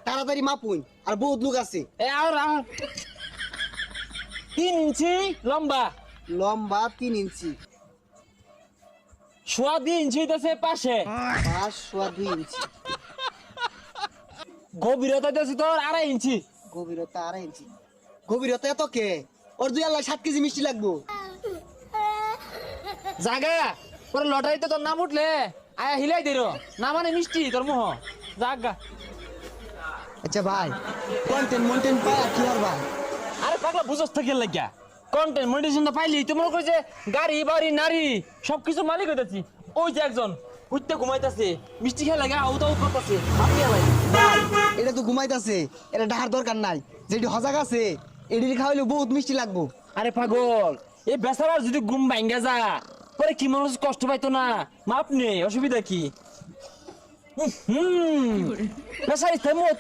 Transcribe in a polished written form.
তাড়াতাড়ি মাপুন আর বহুত লোক আছে। এ আর 3 ইঞ্চি লম্বা, লম্বা 3 ইঞ্চি, সোয়া 2 ইঞ্চি হইতেছে পাশে, 5 2 ইঞ্চি, গভীরতা হইতেছে তোর 2.5 ইঞ্চি। গভীরতা 2.5 ইঞ্চি। গভীরতা এত কে? ওর 2 আল্লাহ 7 কেজি মিষ্টি লাগবো। জাগা পরে লটারিতে তোর নাম উঠলে আয়া হিলাই দিল না, মানে মিষ্টি তোর মুহ জাগা। আচ্ছা ভাই, কন্টেন্ট পায় কি করবা? আরে পাগলা বুঝস থেকে লাগিয়া কন্টেন্ট মনিটাইজেশন পাইলি তো মনে করছে গাড়ি বাড়ি নারী সবকিছু মালিক হইতাছি। ওই যে একজন উঠতে ঘুমাইতাছে, মিষ্টি খেয়ে লাগে আউট আউট করতেছে, ভাবি আলাই ভাই এটা তো ঘুমাইতাছে, এটা ডাহার দরকার নাই। যেটি হজাগ আছে এটি খাওয়াইলে বহুত মিষ্টি লাগবো। আরে পাগল এই বেচারার যদি ঘুম ভাঙ্গা যা পরে কি মানুষ কষ্ট পাইতো না? মাপ নেই, অসুবিধা কি? বেচারি মত